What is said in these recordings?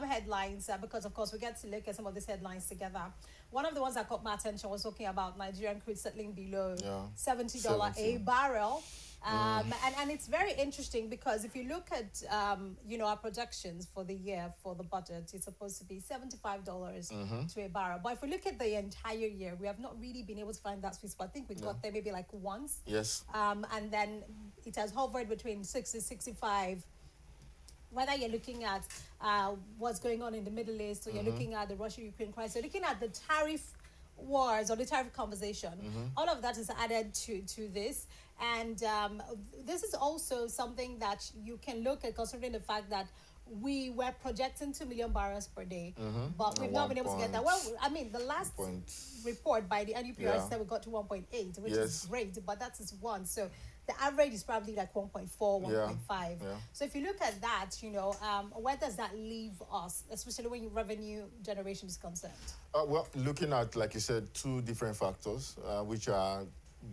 headlines because, of course, we get to look at some of these headlines together. One of the ones that caught my attention was talking about Nigerian crude settling below $70 a 70. barrel. And it's very interesting because if you look at our projections for the year for the budget, it's supposed to be $75 to a barrel. But if we look at the entire year, we have not really been able to find that sweet spot. I think we got there maybe like once. Yes. And then it has hovered between 60 65. Whether you're looking at what's going on in the Middle East, or you're looking at the Russia-Ukraine crisis, you're looking at the tariff wars or the tariff conversation, all of that is added to this. And this is also something that you can look at, considering the fact that we were projecting 2 million barrels per day, but we've not been able to get that. Well, I mean, the last report by the NUPR said we got to 1.8, which is great, but that is one. So the average is probably like 1.4, 1.5. So if you look at that, where does that leave us, especially when revenue generation is concerned? Well, looking at, like you said, two different factors, which are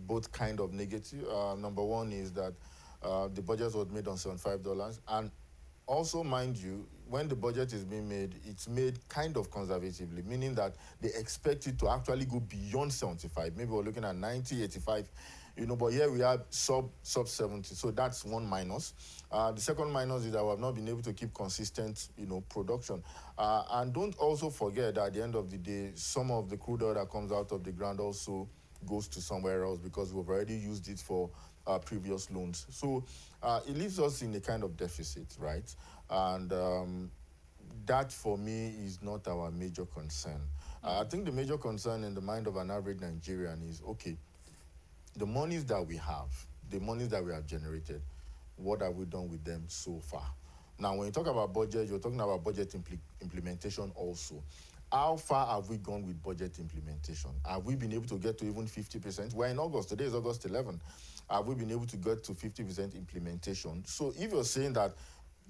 both kind of negative. Number one is that the budget was made on $75. And also, mind you, when the budget is being made, it's made kind of conservatively, meaning that they expect it to actually go beyond 75. Maybe we're looking at 90, 85. But here we have sub 70, so that's one minus. The second minus is that we have not been able to keep consistent, production. And don't also forget that at the end of the day, some of the crude oil that comes out of the ground also goes to somewhere else because we've already used it for previous loans. So it leaves us in a kind of deficit, right? And that, for me, is not our major concern. I think the major concern in the mind of an average Nigerian is, okay, the monies that we have, the monies that we have generated, what have we done with them so far? Now, when you talk about budget, you're talking about budget implementation also. How far have we gone with budget implementation? Have we been able to get to even 50%? We're in August. Today is August 11. Have we been able to get to 50% implementation? So if you're saying that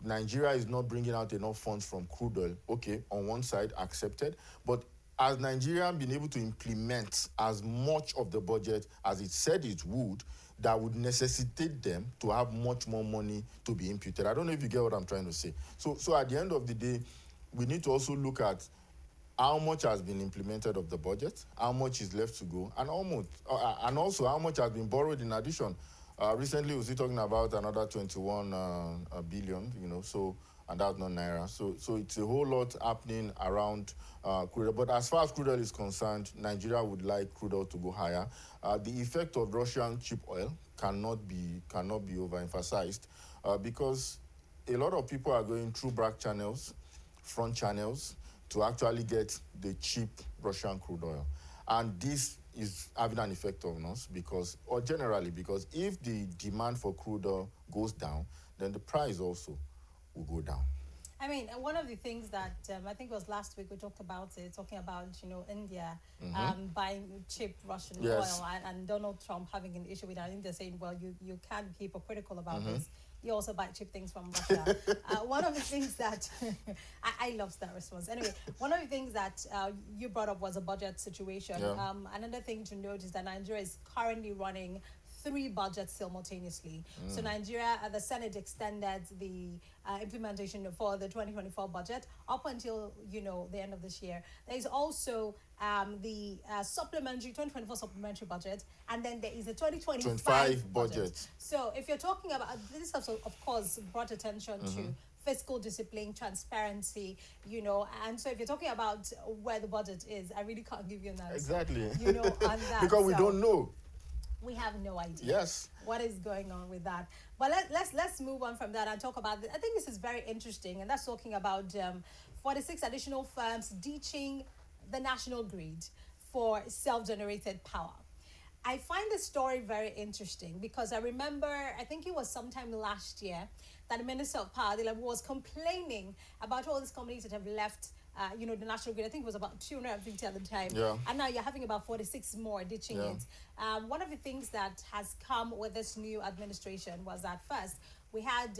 Nigeria is not bringing out enough funds from crude oil, okay, on one side, accepted. But has Nigeria been able to implement as much of the budget as it said it would, that would necessitate them to have much more money to be imputed? I don't know if you get what I'm trying to say. So at the end of the day, we need to also look at how much has been implemented of the budget, how much is left to go, and and also how much has been borrowed in addition. Recently, we were talking about another 21 billion, and that's not naira. So it's a whole lot happening around crude oil. But as far as crude oil is concerned, Nigeria would like crude oil to go higher. The effect of Russian cheap oil cannot be overemphasized because a lot of people are going through back channels, front channels, to actually get the cheap Russian crude oil. And this is having an effect on us because if the demand for crude oil goes down, then the price also will go down. I mean, one of the things that I think it was last week we talked about it, talking about, India buying cheap Russian oil and Donald Trump having an issue with that. India saying, well, you can't be hypocritical about this. You also buy cheap things from Russia. One of the things that I love that response. Anyway, one of the things that you brought up was a budget situation. Another thing to note is that Nigeria is currently running 3 budgets simultaneously. So Nigeria, the Senate extended the implementation for the 2024 budget up until, the end of this year. There is also the supplementary 2024 supplementary budget, and then there is a 2025 budget. So if you're talking about this, also, of course, brought attention to fiscal discipline, transparency, and so if you're talking about where the budget is, I really can't give you an answer. Exactly. On that. Because we don't know. We have no idea. Yes. What is going on with that? But let's move on from that and talk about I think this is very interesting, and that's talking about 46 additional firms ditching the national grid for self-generated power. I find this story very interesting because I remember, I think it was sometime last year, that the Minister of Power was complaining about all these companies that have left the national grid. I think it was about 250 at the time. Yeah. And now you're having about 46 more ditching it. One of the things that has come with this new administration was that first, we had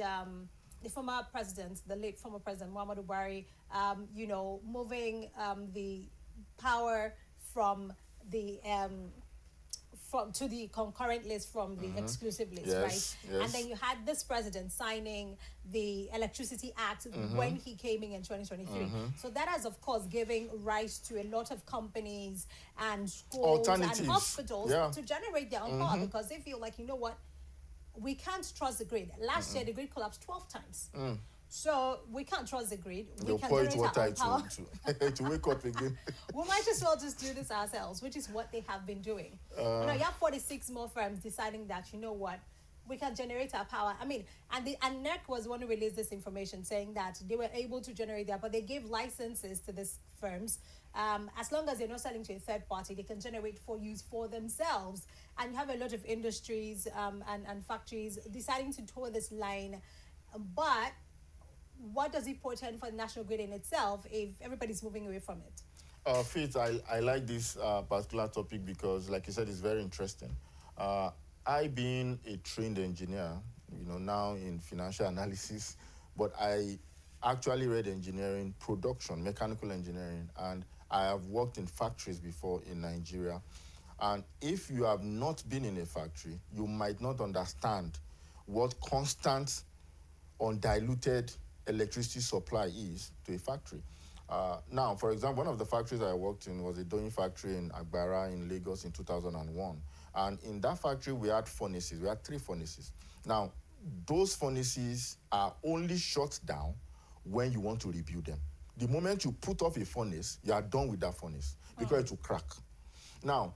the former president, the late former president, Muhammadu Buhari, moving the power from the from to the concurrent list from the exclusive list, Yes, right? yes. And then you had this president signing the Electricity Act when he came in 2023. So that has, of course, given rise to a lot of companies and schools and Alternatives. hospitals Yeah. to generate their own power, because they feel like, you know what, we can't trust the grid. Last year, the grid collapsed 12 times. So we can't trust the grid. We They'll can pour it generate our water own power. to wake up again. We might as well just do this ourselves, which is what they have been doing. You have 46 more firms deciding that, you know what, we can generate our power. I mean, and NERC was the one who released this information saying that they were able to generate that, but they gave licenses to these firms. As long as they're not selling to a third party, they can generate for use for themselves. And you have a lot of industries and factories deciding to tour this line. But what does it portend for the national grid in itself if everybody's moving away from it? Faith, I like this particular topic because, like you said, it's very interesting. I, being a trained engineer, now in financial analysis, but I actually read engineering, production, mechanical engineering, and I have worked in factories before in Nigeria. And if you have not been in a factory, you might not understand what constant, undiluted electricity supply is to a factory. Now, for example, one of the factories I worked in was a Doyin factory in Agbara in Lagos in 2001. And in that factory, we had furnaces. We had 3 furnaces. Now, those furnaces are only shut down when you want to rebuild them. The moment you put off a furnace, you are done with that furnace because it will crack. Now,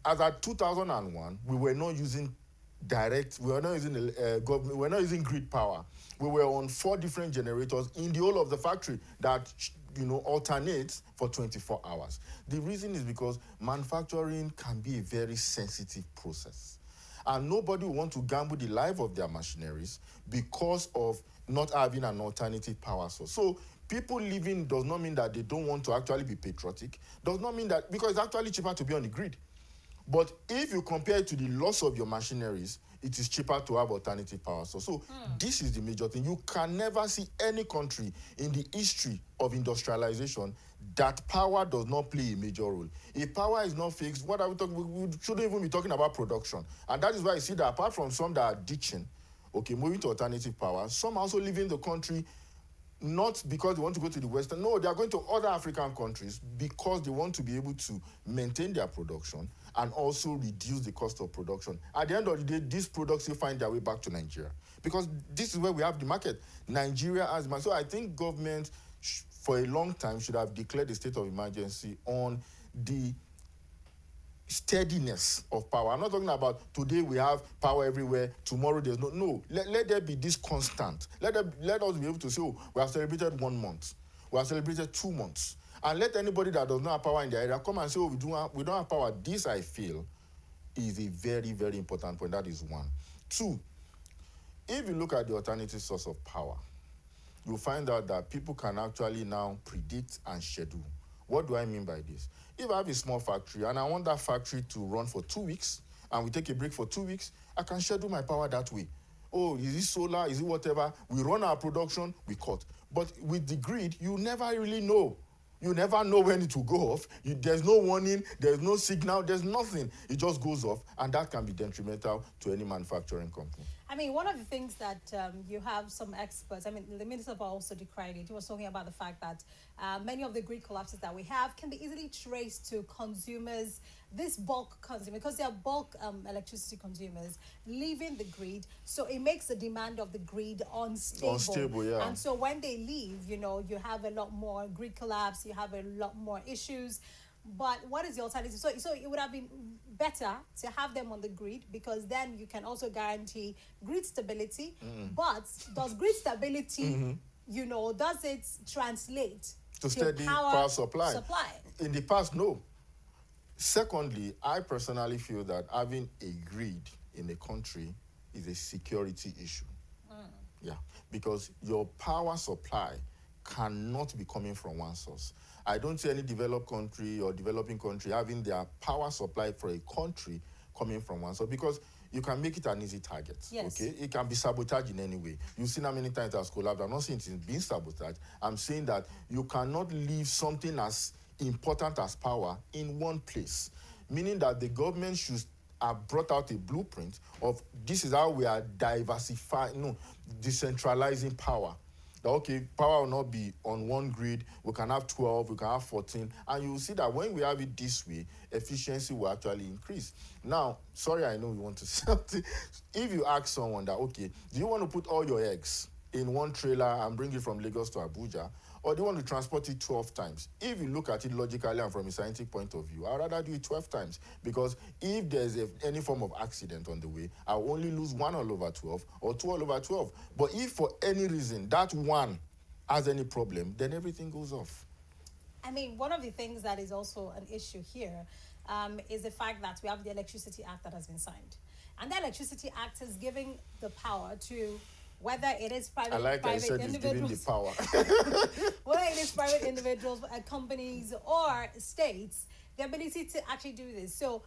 as at 2001, we were not using we were not using government, we were not using grid power. We were on 4 different generators in the whole of the factory that alternates for 24 hours. The reason is because manufacturing can be a very sensitive process. And nobody will want to gamble the life of their machineries because of not having an alternative power source. So people leaving does not mean that they don't want to actually be patriotic. Does not mean that, because it's actually cheaper to be on the grid. But if you compare it to the loss of your machineries, it is cheaper to have alternative power source. So this is the major thing. You can never see any country in the history of industrialization that power does not play a major role. If power is not fixed, what are we talking? We shouldn't even be talking about production. And that is why you see that apart from some that are ditching, moving to alternative power, some are also leaving the country not because they want to go to the Western. No, they are going to other African countries because they want to be able to maintain their production and also reduce the cost of production. At the end of the day, these products will find their way back to Nigeria because this is where we have the market. Nigeria has the market. So I think government for a long time should have declared a state of emergency on the steadiness of power. I'm not talking about today we have power everywhere, tomorrow there's no. Let there be this constant. Let us be able to say, we have celebrated 1 month, we have celebrated 2 months, and let anybody that does not have power in the area come and say, we don't have power. This, I feel, is a very, very important point. That is 1. 2, if you look at the alternative source of power, you'll find out that people can actually now predict and schedule. What do I mean by this? If I have a small factory and I want that factory to run for 2 weeks and we take a break for 2 weeks, I can schedule my power that way. Is it solar? Is it whatever? We run our production, we cut. But with the grid, you never really know. You never know when it will go off. There's no warning, there's no signal, there's nothing. It just goes off, and that can be detrimental to any manufacturing company. I mean, one of the things that you have some experts, the Minister also decried it. He was talking about the fact that many of the grid collapses that we have can be easily traced to consumers, this bulk consumer, because they are bulk electricity consumers leaving the grid. So it makes the demand of the grid unstable. Unstable, yeah. And so when they leave, you have a lot more grid collapse, you have a lot more issues. But what is the alternative? So it would have been better to have them on the grid because then you can also guarantee grid stability. But does grid stability, does it translate to steady power supply? In the past, no. Secondly, I personally feel that having a grid in a country is a security issue. Yeah, because your power supply cannot be coming from one source. I don't see any developed country or developing country having their power supply for a country coming from one source because you can make it an easy target. Yes. Okay, it can be sabotaged in any way. You've seen how many times it has collapsed. I'm not saying it's being sabotaged. I'm saying that you cannot leave something as important as power in one place, meaning that the government should have brought out a blueprint of this is how we are decentralizing power. That, okay, power will not be on one grid, we can have 12, we can have 14, and you will see that when we have it this way, efficiency will actually increase. Now, sorry, I know you want to say something. If you ask someone that, okay, do you want to put all your eggs in one trailer and bring it from Lagos to Abuja, or do you want to transport it 12 times? If you look at it logically and from a scientific point of view, I'd rather do it 12 times, because if there's any form of accident on the way, I'll only lose 1 all over 12 or 2 all over 12. But if for any reason that one has any problem, then everything goes off. I mean, one of the things that is also an issue here is the fact that we have the Electricity Act that has been signed. And the Electricity Act is giving the power to, whether it is private, individuals, the power. whether it is private individuals, companies, or states, the ability to actually do this. So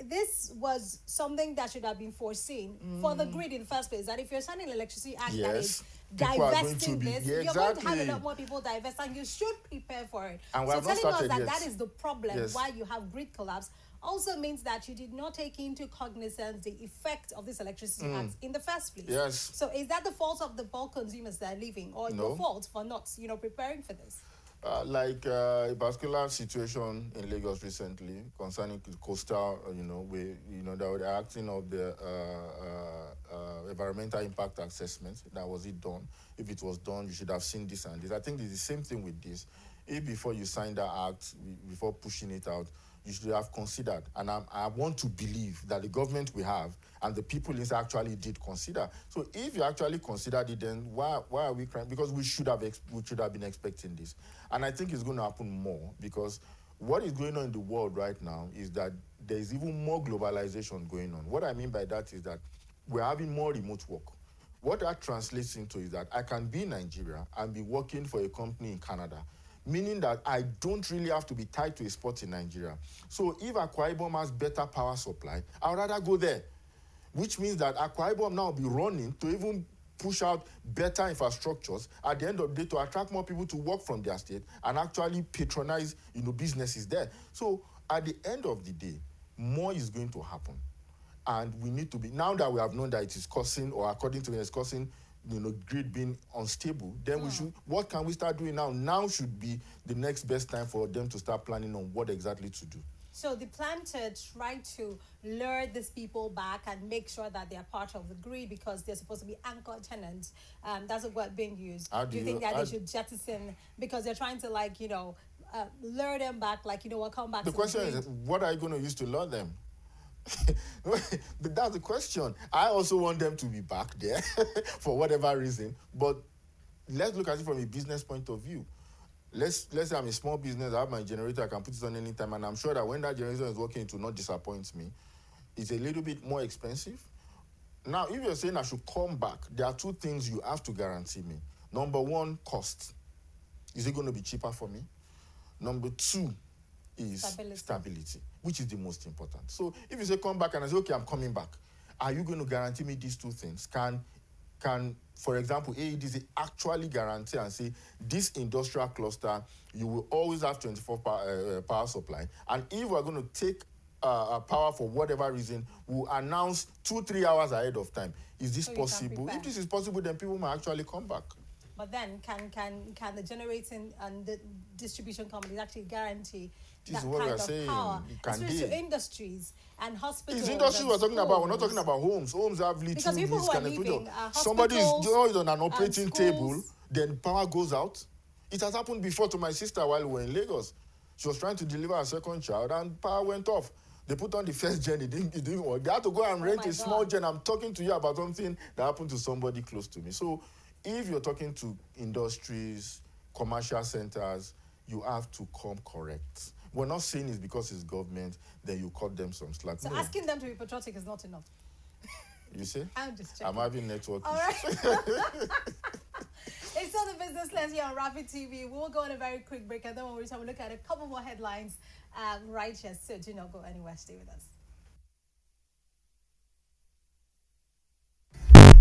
this was something that should have been foreseen for the grid in the first place. That if you're signing an Electricity Act that is divesting this, you're going to have a lot more people divest, and you should prepare for it. And so telling us that that is the problem why you have grid collapse also means that you did not take into cognizance the effect of this Electricity Act in the first place. Yes. So is that the fault of the bulk consumers that are leaving, or your fault for not, preparing for this? Like a particular situation in Lagos recently concerning coastal, where they were acting of the environmental impact assessment. That was it done. If it was done, you should have seen this and this. I think it's the same thing with this. If before you sign that act, before pushing it out, you should have considered, and I want to believe that the government we have and the people actually did consider. So if you actually considered it, then why are we crying? Because we should have been expecting this, and I think it's going to happen more, because what is going on in the world right now is that there is even more globalization going on. What I mean by that is that we're having more remote work. What that translates into is that I can be in Nigeria and be working for a company in Canada, meaning that I don't really have to be tied to a spot in Nigeria. So if Akwa Ibom has better power supply, I'd rather go there, which means that Akwa Ibom now will be running to even push out better infrastructures at the end of the day to attract more people to work from their state and actually patronize, businesses there. So at the end of the day, more is going to happen. And we need to be, now that we have known that it is causing, or according to me, it's causing grid being unstable, then we should, what can we start doing now? Now should be the next best time for them to start planning on what exactly to do. So the plan to try to lure these people back and make sure that they are part of the grid, because they're supposed to be anchor tenants, that's a word being used. Do you think that they should jettison, because they're trying to lure them back, come back the to question the grid? is, what are you going to use to lure them? But that's the question. I also want them to be back there for whatever reason, but let's look at it from a business point of view. Let's say I'm a small business, I have my generator, I can put it on anytime, and I'm sure that when that generator is working, it will not disappoint me. It's a little bit more expensive. Now, if you're saying I should come back, there are two things you have to guarantee me. Number one, cost. Is it going to be cheaper for me? Number two is stability, which is the most important. So if you say come back and I say, okay, I'm coming back, are you going to guarantee me these two things? Can, for example, AEDC actually guarantee and say, this industrial cluster, you will always have 24 power supply. And if we're going to take power for whatever reason, we'll announce 2-3 hours ahead of time. Is this possible? If this is possible, then people might actually come back. But then, can the generating and the distribution companies actually guarantee that kind of power, especially to industries and hospitals? It's industries we're talking about. We're not talking about homes. Homes have little. Because people who are leaving, somebody is on an operating table, then power goes out. It has happened before to my sister while we were in Lagos. She was trying to deliver her second child, and power went off. They put on the first gen, it didn't work. They had to go and rent a small gen. I'm talking to you about something that happened to somebody close to me. So if you're talking to industries, commercial centers, you have to come correct. We're not saying it's because it's government, then you cut them some slack. So asking them to be patriotic is not enough. You see? I'm just checking. I'm having network All right. It's still the Business Lens here on Rapid TV. We'll go on a very quick break, and then when we return, we'll look at a couple more headlines right here. So do not go anywhere. Stay with us.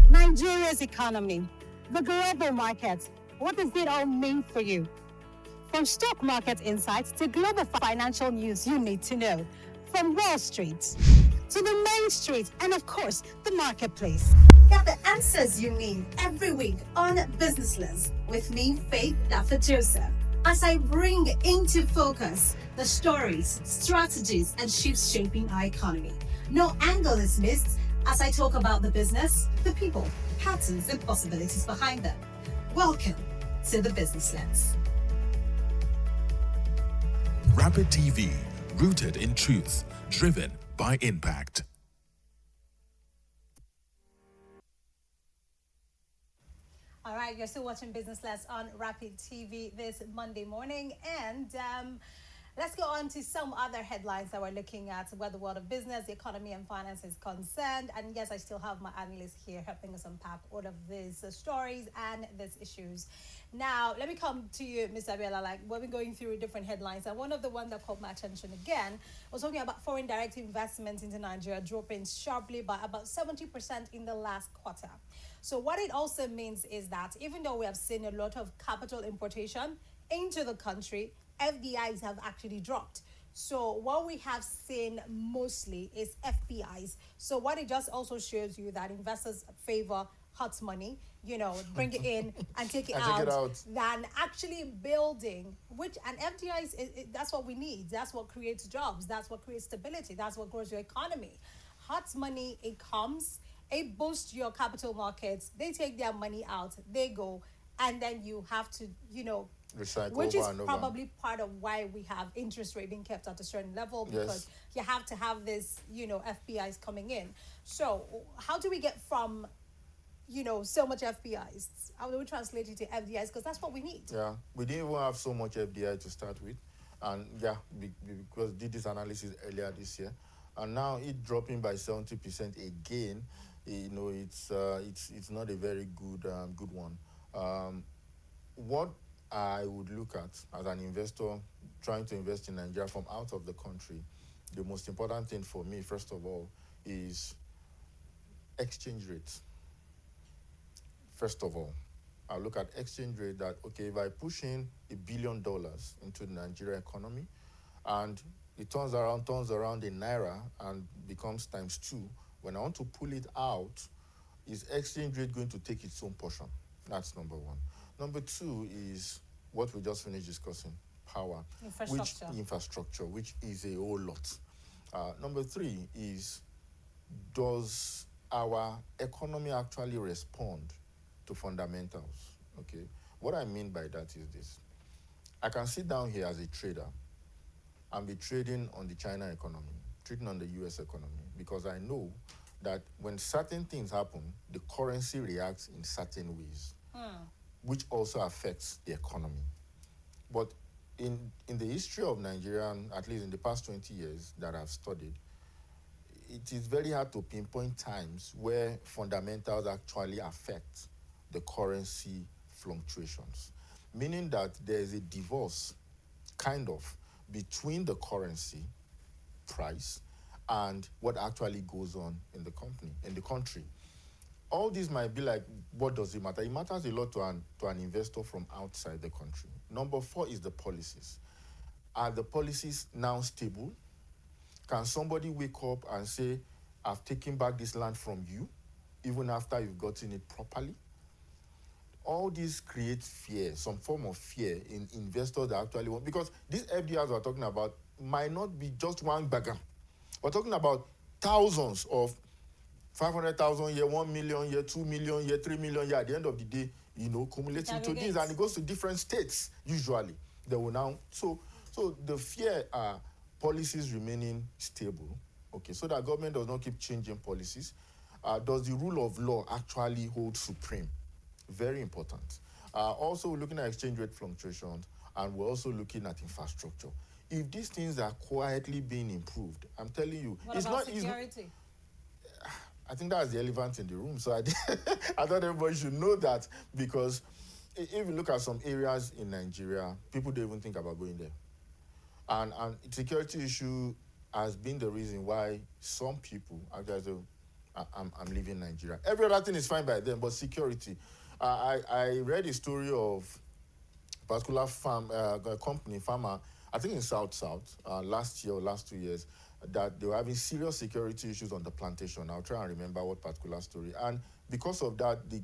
Nigeria's economy, the global markets, what does it all mean for you? From stock market insights to global financial news you need to know. From Wall Street to the main street, and of course, the marketplace. Get the answers you need every week on Businessless with me, Faith Daffer Joseph, as I bring into focus the stories, strategies, and shifts shaping our economy. No angle is missed as I talk about the business, the people, patterns, and possibilities behind them. Welcome to the Business Lens. Rapid TV, rooted in truth, driven by impact. All right, you're still watching Business Lens on Rapid TV this Monday morning, and let's go on to some other headlines that we're looking at, where the world of business, the economy, and finance is concerned. And yes, I still have my analysts here helping us unpack all of these stories and these issues. Now, let me come to you, Ms. Abiola. Like, we've been going through different headlines, and one of the ones that caught my attention again was talking about foreign direct investment into Nigeria dropping sharply by about 70% in the last quarter. So what it also means is that even though we have seen a lot of capital importation into the country, FDIs have actually dropped. So what we have seen mostly is FPIs. So what it just also shows you that investors favor hot money, bring it in and take it out than actually building, and FDIs, that's what we need. That's what creates jobs. That's what creates stability. That's what grows your economy. Hot money, it comes, it boosts your capital markets. They take their money out, they go, and then you have to, recycle, which is probably part of why we have interest rate being kept at a certain level, because you have to have this, FPIs coming in. So how do we get from, so much FPIs? How do we translate it to FDIs? Because that's what we need. Yeah, we didn't even have so much FDI to start with. And because did this analysis earlier this year. And now it dropping by 70% again, it's not a very good one. What I would look at as an investor trying to invest in Nigeria from out of the country, the most important thing for me, first of all, is exchange rates. First of all, I look at exchange rate that, okay, if I push in $1 billion into the Nigeria economy and it turns around in Naira and becomes ×2, when I want to pull it out, is exchange rate going to take its own portion? That's number one. Number two is what we just finished discussing, power. Infrastructure, which is a whole lot. Number three is, does our economy actually respond to fundamentals? Okay. What I mean by that is this. I can sit down here as a trader and be trading on the China economy, trading on the US economy, because I know that when certain things happen, the currency reacts in certain ways, which also affects the economy. But in the history of Nigeria, at least in the past 20 years that I've studied, it is very hard to pinpoint times where fundamentals actually affect the currency fluctuations, meaning that there is a divorce, kind of, between the currency price and what actually goes on in the country. All this might be like, what does it matter? It matters a lot to an investor from outside the country. Number four is the policies. Are the policies now stable? Can somebody wake up and say, I've taken back this land from you, even after you've gotten it properly? All this creates fear, some form of fear in investors that actually want, because these FDIs we're talking about might not be just one bagger. We're talking about thousands of 500,000 here, 1 million here, 2 million here, 3 million here. At the end of the day, cumulating to this, and it goes to different states. Usually, they will now. So the fear are policies remaining stable. Okay, so that government does not keep changing policies. Does the rule of law actually hold supreme? Very important. Also, we're looking at exchange rate fluctuations, and we're also looking at infrastructure. If these things are quietly being improved, I'm telling you, what about security? I think that's the elephant in the room. So I thought everybody should know that, because if you look at some areas in Nigeria, people don't even think about going there. And security issue has been the reason why some people actually say, I'm leaving Nigeria. Every other thing is fine by them, but security. I read a story of a particular farmer, I think in South, last year or last 2 years, that they were having serious security issues on the plantation. I'll try and remember what particular story. And because of that, the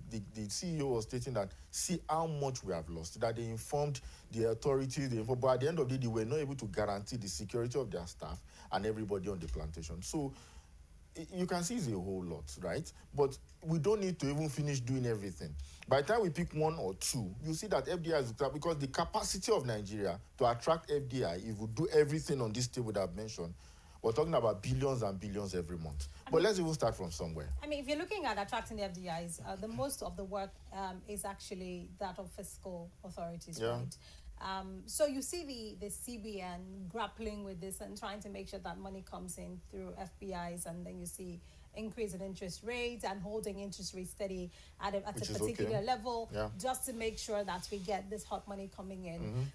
CEO was stating that, see how much we have lost, that they informed the authorities, but at the end of the day, they were not able to guarantee the security of their staff and everybody on the plantation. So you can see it's a whole lot, right? But we don't need to even finish doing everything. By the time we pick one or two, you see that FDI is, because the capacity of Nigeria to attract FDI, if we do everything on this table that I've mentioned, we're talking about billions and billions every month. But let's even start from somewhere. I mean, if you're looking at attracting the FDIs, the most of the work is actually that of fiscal authorities, right? So you see the CBN grappling with this and trying to make sure that money comes in through FBIs, and then you see increase in interest rates and holding interest rates steady at a particular level, just to make sure that we get this hot money coming in.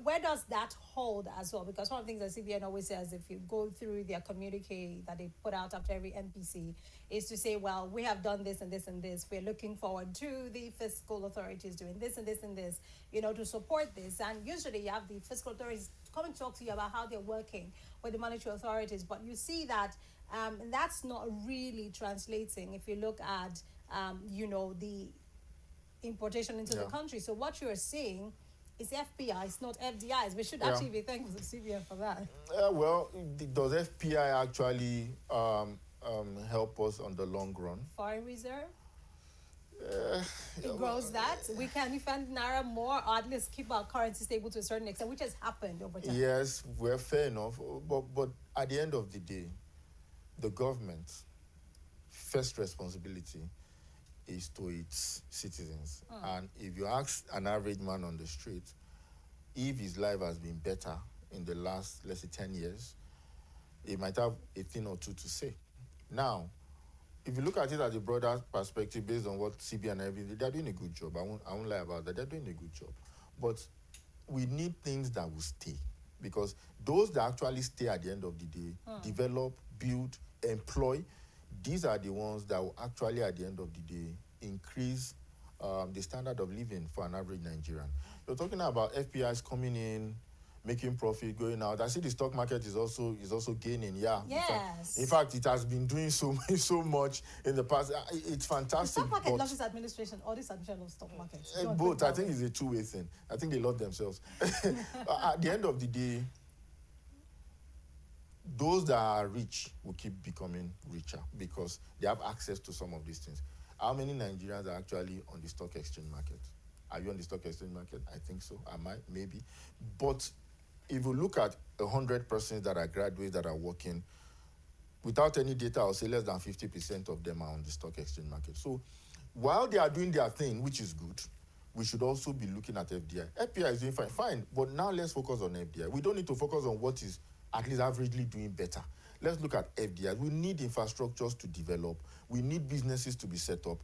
Where does that hold as well? Because one of the things that CBN always says, if you go through their communique that they put out after every MPC, is to say, well, we have done this and this and this. We're looking forward to the fiscal authorities doing this and this and this, to support this. And usually you have the fiscal authorities come and talk to you about how they're working with the monetary authorities. But you see that that's not really translating if you look at, the importation into the country. So what you're seeing is FPIs, not FDIs. We should actually be thankful to CBN for that. Well, does FPI actually help us on the long run? Foreign reserve? It grows that. We can defend Naira more, or at least keep our currency stable to a certain extent, which has happened over time. Yes, well, fair enough. But at the end of the day, the government's first responsibility is to its citizens. And if you ask an average man on the street if his life has been better in the last, let's say, 10 years, he might have a thing or two to say. Now, if you look at it at the broader perspective, based on what CBN and everything, they're doing a good job. I won't lie about that. They're doing a good job. But we need things that will stay. Because those that actually stay at the end of the day, develop, build, employ, these are the ones that will actually, at the end of the day, increase the standard of living for an average Nigerian. You're talking about FPIs coming in, making profit, going out. I see the stock market is also gaining. Yes. In fact, it has been doing so much in the past. It's fantastic. The stock market loves this administration, or this administration of stock market. Both. I think it's a two-way thing. I think they love themselves. At the end of the day, those that are rich will keep becoming richer because they have access to some of these things. How many Nigerians are actually on the stock exchange market? Are you on the stock exchange market? I think so. Am I? Maybe. But if you look at 100 persons that are graduates that are working, without any data, I'll say less than 50% of them are on the stock exchange market. So while they are doing their thing, which is good, we should also be looking at FDI. FPI is doing fine. But now let's focus on FDI. We don't need to focus on what is at least averagely doing better. Let's look at FDI. We need infrastructures to develop. We need businesses to be set up.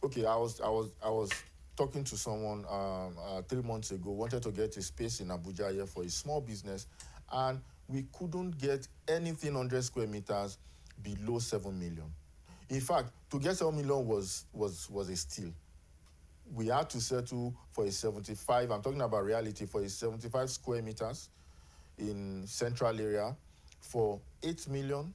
Okay, I was talking to someone 3 months ago, wanted to get a space in Abuja here for a small business, and we couldn't get anything 100 square meters below 7 million. In fact, to get 7 million was a steal. We had to settle for a 75, I'm talking about reality, for a 75 square meters in central area for 8 million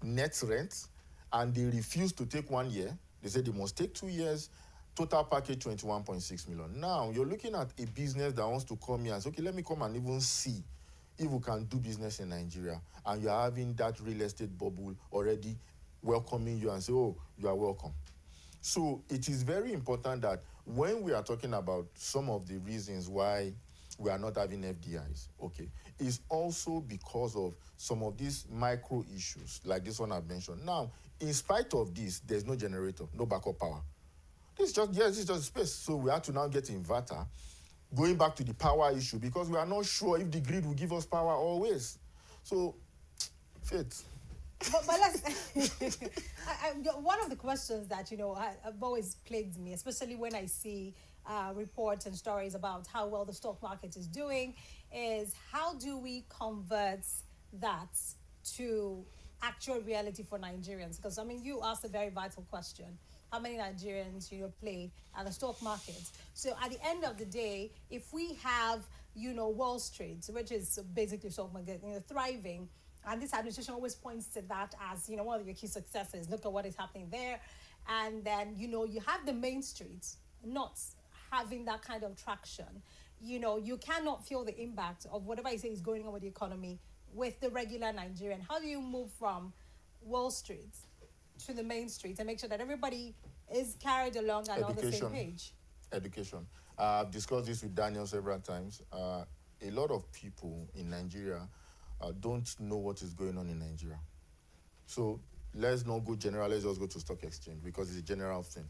net rent, and they refused to take 1 year. They said they must take 2 years, total package 21.6 million. Now, you're looking at a business that wants to come here and say, okay, let me come and even see if we can do business in Nigeria, and you're having that real estate bubble already welcoming you and say, oh, you are welcome. So it is very important that when we are talking about some of the reasons why we are not having FDIs, okay, is also because of some of these micro issues, like this one I've mentioned. Now, in spite of this, there's no generator, no backup power. This is just space. So we have to now get inverter, going back to the power issue, because we are not sure if the grid will give us power always. So, Faith. But let's one of the questions that have always plagued me, especially when I see reports and stories about how well the stock market is doing, is how do we convert that to actual reality for Nigerians? Because you asked a very vital question: how many Nigerians play at the stock market? So at the end of the day, if we have Wall Street, which is basically stock market, thriving, And this administration always points to that as, one of your key successes. Look at what is happening there. And then, you have the main streets not having that kind of traction. You cannot feel the impact of whatever you say is going on with the economy with the regular Nigerian. How do you move from Wall Street to the main streets and make sure that everybody is carried along and on the same page? Education. I've discussed this with Daniel several times. A lot of people in Nigeria don't know what is going on in Nigeria. So let's not go general, let's just go to stock exchange because it's a general thing.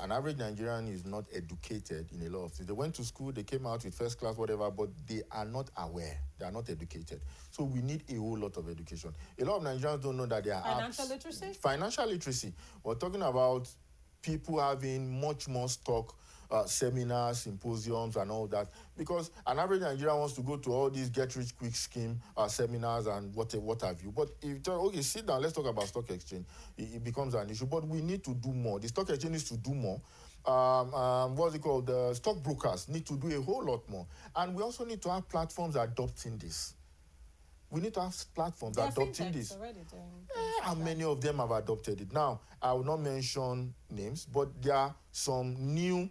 An average Nigerian is not educated in a lot of things. They went to school, they came out with first class, whatever, but they are not aware. They are not educated. So we need a whole lot of education. A lot of Nigerians don't know that there are financial literacy? Financial literacy. We're talking about people having much more stock seminars, symposiums, and all that. Because an average Nigerian wants to go to all these get-rich-quick scheme seminars and what have you. But if you tell, okay, sit down, let's talk about stock exchange, it becomes an issue. But we need to do more. The stock exchange needs to do more. What's it called? The stock brokers need to do a whole lot more. And we also need to have platforms adopting this. We need to have platforms adopting this. And many of them have adopted it. Now, I will not mention names, but there are some new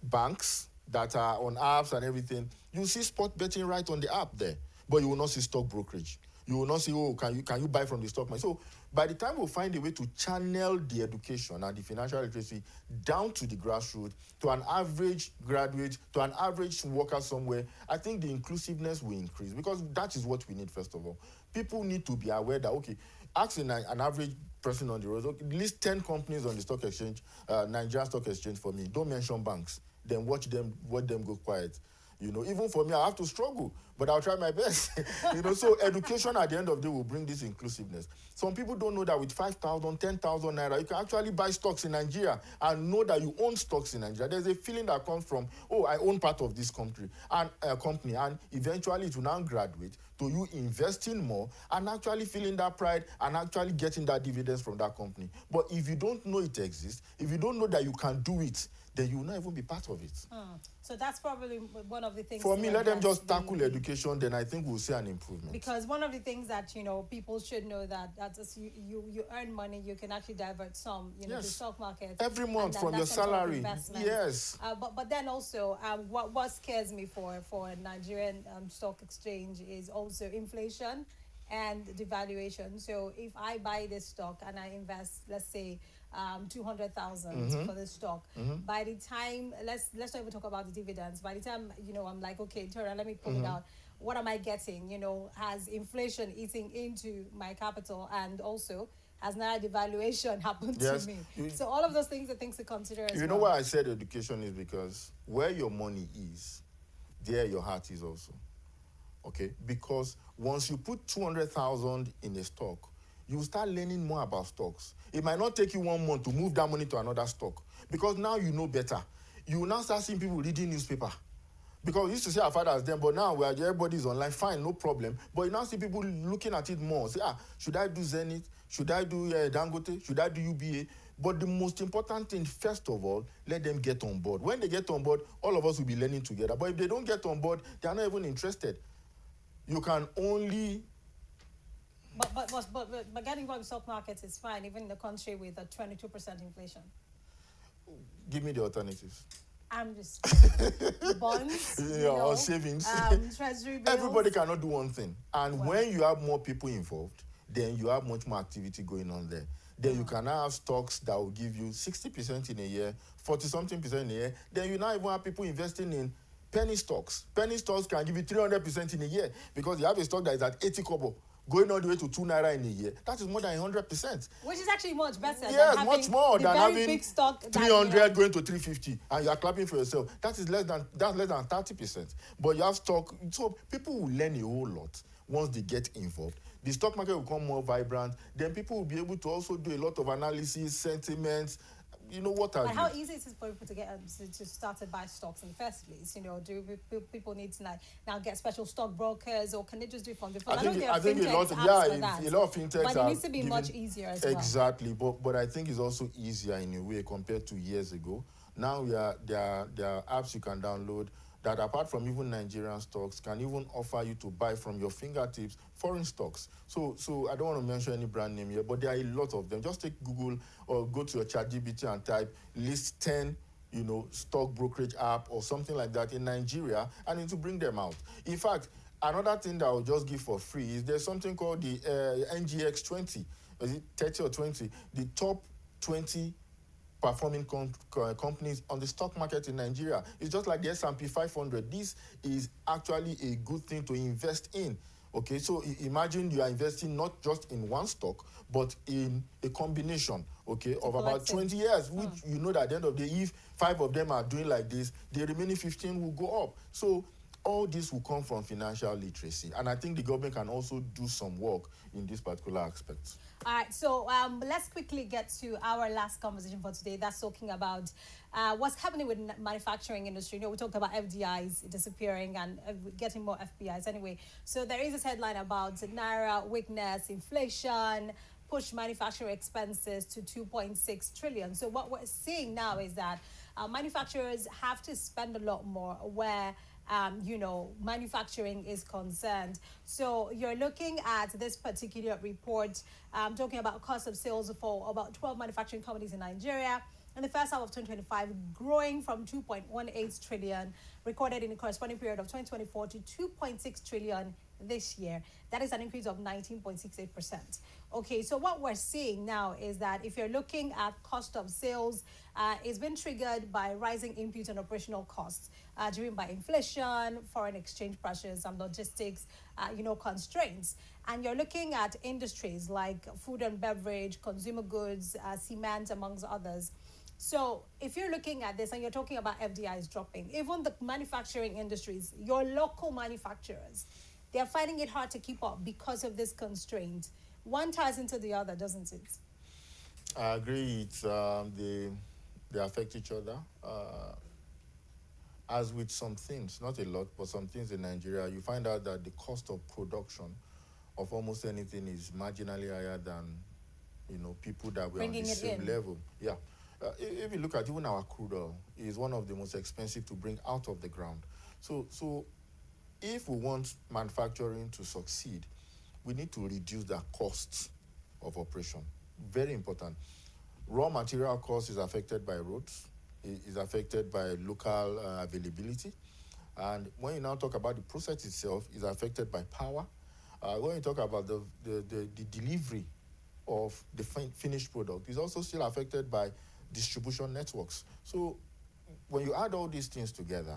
banks that are on apps and everything. You see spot betting right on the app there, but you will not see stock brokerage. You will not see, can you buy from the stock market? So by the time we'll find a way to channel the education and the financial literacy down to the grassroots, to an average graduate, to an average worker somewhere, I think the inclusiveness will increase because that is what we need, first of all. People need to be aware that, okay, asking an average person on the road, okay, list 10 companies on the stock exchange, Nigerian Stock Exchange for me. Don't mention banks. Then watch them go quiet. Even for me, I have to struggle, but I'll try my best. So education at the end of the day will bring this inclusiveness. Some people don't know that with 5,000, 10,000 naira, you can actually buy stocks in Nigeria and know that you own stocks in Nigeria. There's a feeling that comes from, I own part of this company, and eventually it will now graduate to you investing more and actually feeling that pride and actually getting that dividends from that company. But if you don't know it exists, if you don't know that you can do it, then you will not even be part of it. So that's probably one of the things. For me, let them just tackle education, then I think we'll see an improvement. Because one of the things that, people should know that as you earn money, you can actually divert some, to stock market. Every month from your salary. Yes. But then also, what scares me for Nigerian stock exchange is also inflation and devaluation. So if I buy this stock and I invest, let's say, 200,000 for the stock. By the time, let's not even talk about the dividends. By the time, I'm like, okay, Tora, let me pull it out. What am I getting? Has inflation eating into my capital, and also has now devaluation happened to me? So all of those things are things to consider as well. You know why I said education is because where your money is, there your heart is also. Okay? Because once you put 200,000 in a stock, you start learning more about stocks. It might not take you 1 month to move that money to another stock because now you know better. You will now start seeing people reading newspaper. Because we used to say our fathers then, but now everybody's online, fine, no problem. But you now see people looking at it more. Say, should I do Zenith? Should I do Dangote? Should I do UBA? But the most important thing, first of all, let them get on board. When they get on board, all of us will be learning together. But if they don't get on board, they are not even interested. You can only... But getting involved in stock markets is fine, even in the country with a 22% inflation. Give me the alternatives. I'm just bonds, or savings. Treasury bills. Everybody cannot do one thing. And when you have more people involved, then you have much more activity going on there. Then you can now have stocks that will give you 60% in a year, 40-something% in a year. Then you now even have people investing in penny stocks. Penny stocks can give you 300% in a year because you have a stock that is at 80 kobo. Going all the way to 2 naira in a year, that is more than 100%. Which is actually much better. Yes, than much more than having big stock 300 going to 350, and you are clapping for yourself. That's less than 30%. But you have stock, so people will learn a whole lot once they get involved. The stock market will become more vibrant. Then people will be able to also do a lot of analysis, sentiments. What are how easy is it for people to get to start to buy stocks in the first place? Do people need to now get special stock brokers, or can they just do it from the phone? I think a lot of fintechs. But it needs to be much easier as well. Exactly, but I think it's also easier in a way compared to years ago. Now there are apps you can download that apart from even Nigerian stocks, can even offer you to buy from your fingertips foreign stocks. So I don't want to mention any brand name here, but there are a lot of them. Just take Google or go to your ChatGPT and type list 10 stock brokerage app or something like that in Nigeria, and it will bring them out. In fact, another thing that I'll just give for free is there's something called the NGX 20. Is it 30 or 20? The top 20 performing companies on the stock market in Nigeria. It's just like the S&P 500. This is actually a good thing to invest in. Okay, so imagine you are investing not just in one stock, but in a combination, okay, of about 20 years, which you know that at the end of the day, if 5 of them are doing like this, the remaining 15 will go up. So all this will come from financial literacy. And I think the government can also do some work in this particular aspect. All right, so let's quickly get to our last conversation for today. That's talking about what's happening with manufacturing industry. We talked about FDIs disappearing and getting more FPIs anyway. So there is this headline about Naira weakness, inflation, push manufacturing expenses to 2.6 trillion. So what we're seeing now is that manufacturers have to spend a lot more where manufacturing is concerned. So you're looking at this particular report talking about cost of sales for about 12 manufacturing companies in Nigeria in the first half of 2025, growing from 2.18 trillion recorded in the corresponding period of 2024 to 2.6 trillion this year. That is an increase of 19.68%. Okay, so what we're seeing now is that if you're looking at cost of sales, it's been triggered by rising input and operational costs driven by inflation, foreign exchange pressures, and logistics, constraints. And you're looking at industries like food and beverage, consumer goods, cement, amongst others. So if you're looking at this and you're talking about FDIs dropping, even the manufacturing industries, your local manufacturers, they're finding it hard to keep up because of this constraint. One ties into the other, doesn't it? I agree. It's they affect each other. As with some things, not a lot, but some things in Nigeria, you find out that the cost of production of almost anything is marginally higher than, people that were on the same level. Yeah. If you look at even our crude oil, is one of the most expensive to bring out of the ground. So if we want manufacturing to succeed, we need to reduce the costs of operation. Very important. Raw material cost is affected by roads, is affected by local availability. And when you now talk about the process itself, is affected by power. When you talk about the delivery of the finished product, is also still affected by distribution networks. So when you add all these things together,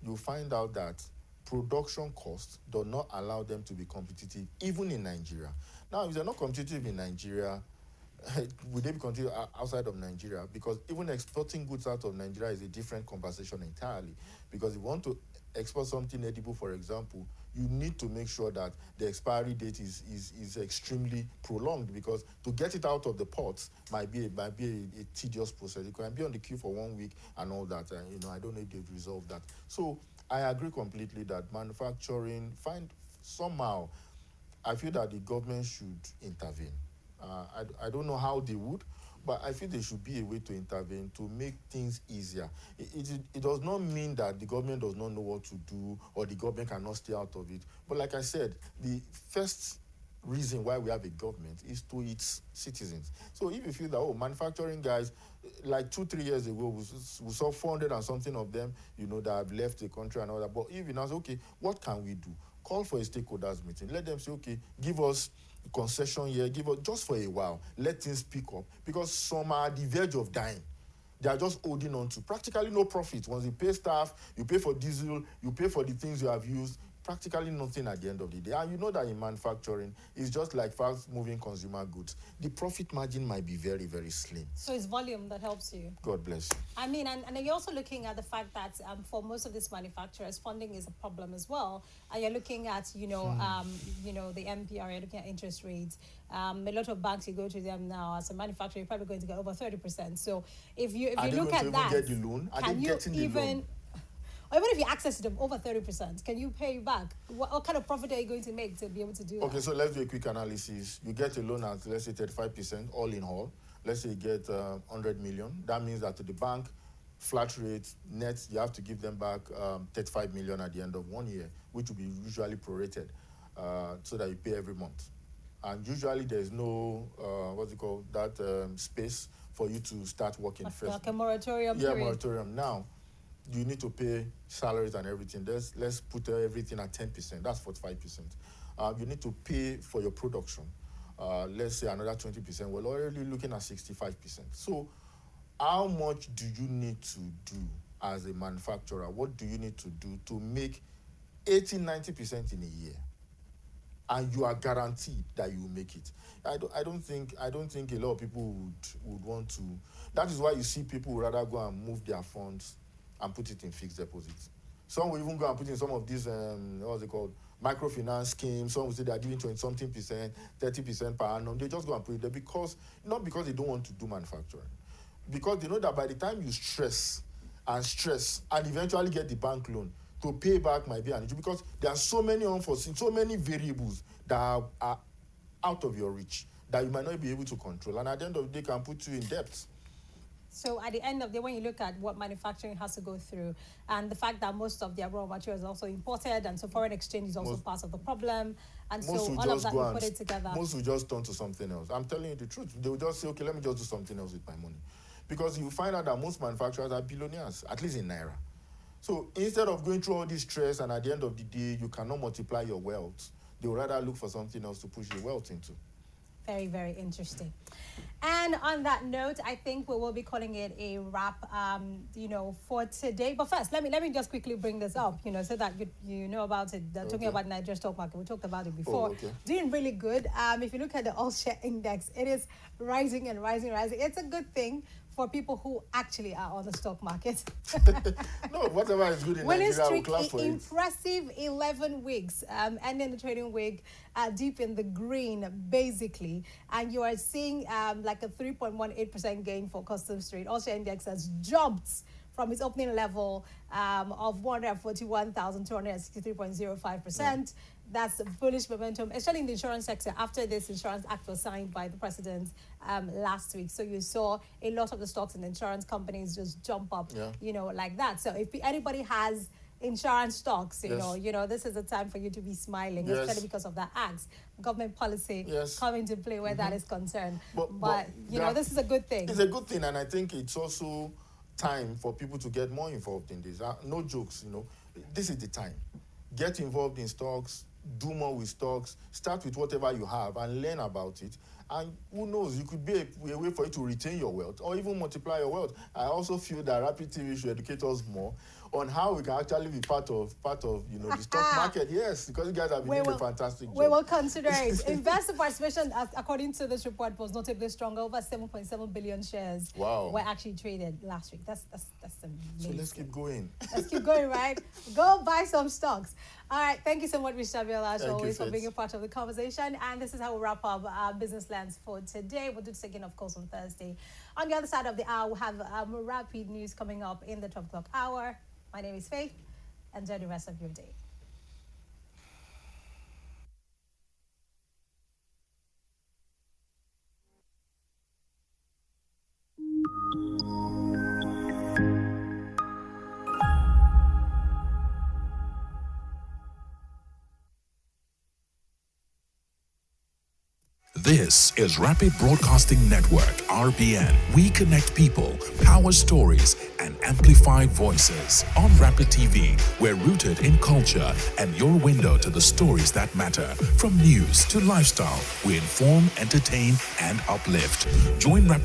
you find out that production costs do not allow them to be competitive, even in Nigeria. Now, if they're not competitive in Nigeria, would they be competitive outside of Nigeria? Because even exporting goods out of Nigeria is a different conversation entirely. Because if you want to export something edible, for example, you need to make sure that the expiry date is extremely prolonged, because to get it out of the ports might be a tedious process. You can be on the queue for 1 week and all that. And, I don't know if they've resolved that. So I agree completely that manufacturing, somehow, I feel that the government should intervene. I don't know how they would, but I feel there should be a way to intervene to make things easier. It does not mean that the government does not know what to do or the government cannot stay out of it. But like I said, the first reason why we have a government is to its citizens. So if you feel that, manufacturing guys, like 2-3 years ago, we saw 400 and something of them, that have left the country and all that. But if you now say, okay, what can we do? Call for a stakeholders meeting. Let them say, okay, give us concession here, give us just for a while. Let things pick up, because some are at the verge of dying. They are just holding on to practically no profit. Once you pay staff, you pay for diesel, you pay for the things you have used, practically nothing at the end of the day. And you know that in manufacturing, it's just like fast-moving consumer goods. The profit margin might be very, very slim. So it's volume that helps you. God bless you. I mean, and you're also looking at the fact that for most of these manufacturers, funding is a problem as well. And you're looking at, the MPR, you're looking at interest rates. A lot of banks, you go to them now as a manufacturer, you're probably going to get over 30%. So if you look at that, get the loan? Are they getting the loan? Or even if you access them over 30%, can you pay back? What kind of profit are you going to make to be able to do that? Okay, so let's do a quick analysis. You get a loan at, let's say, 35%, all in all. Let's say you get 100 million. That means that to the bank, flat rate, net, you have to give them back 35 million at the end of 1 year, which will be usually prorated so that you pay every month. And usually there's no, space for you to start working first. Like a moratorium Yeah, period. moratorium. Now, you need to pay salaries and everything. Let's put everything at 10%. That's 45%. You need to pay for your production. Let's say another 20%. We're already looking at 65%. So how much do you need to do as a manufacturer? What do you need to do to make 80-90% in a year? And you are guaranteed that you will make it. I don't think a lot of people would want to. That is why you see people would rather go and move their funds and put it in fixed deposits. Some will even go and put in some of these what's it called, microfinance schemes. Some will say they are giving 20-something%, 30% per annum. They just go and put it there not because they don't want to do manufacturing, because they know that by the time you stress and eventually get the bank loan, to pay back might be an issue, because there are so many unforeseen, so many variables that are out of your reach that you might not be able to control, and at the end of the day can put you in debt. So at the end of the day, when you look at what manufacturing has to go through, and the fact that most of their raw materials are also imported, and so foreign exchange is also part of the problem, and so all of that, you put it together. Most will just turn to something else. I'm telling you the truth. They will just say, okay, let me just do something else with my money. Because you find out that most manufacturers are billionaires, at least in Naira. So instead of going through all this stress and at the end of the day, you cannot multiply your wealth, they would rather look for something else to push your wealth into. Very, very interesting. And on that note, I think we will be calling it a wrap, for today. But first, let me just quickly bring this up, so that you know about it. Talking about Nigerian stock market, we talked about it before. Oh, okay. Doing really good. If you look at the all-share index, it is rising and rising. It's a good thing for people who actually are on the stock market. No, whatever is good in Nigeria, we'll clap for it. Impressive 11 weeks, ending the trading week deep in the green, basically. And you are seeing like a 3.18% gain for Customs Trade. Also, index has jumped from its opening level of 141,263.05%. Yeah. That's bullish momentum, especially in the insurance sector, after this Insurance Act was signed by the president last week. So you saw a lot of the stocks in the insurance companies just jump up, like that. So if anybody has insurance stocks, this is the time for you to be smiling, especially because of that act, government policy coming to play where that is concerned. But this is a good thing. It's a good thing, and I think it's also time for people to get more involved in this. No jokes, this is the time. Get involved in stocks, do more with stocks, start with whatever you have and learn about it. And who knows, it could be a way for you to retain your wealth or even multiply your wealth. I also feel that Rapid TV should educate us more on how we can actually be part of the stock market. Yes, because you guys have been doing a fantastic job. We will consider it. Investor participation, according to this report, was notably stronger. Over 7.7 billion shares were actually traded last week. That's amazing. So let's keep going. Let's keep going, right? Go buy some stocks. All right. Thank you so much, Mr. Abiola, as always, for being a part of the conversation. And this is how we wrap up our Business Lens for today. We'll do this again, of course, on Thursday. On the other side of the hour, we'll have more rapid news coming up in the 12 o'clock hour. My name is Faith. Enjoy the rest of your day. This is Rapid Broadcasting Network, RBN. We connect people, power stories, and amplify voices. On Rapid TV, we're rooted in culture and your window to the stories that matter. From news to lifestyle, we inform, entertain, and uplift. Join Rapid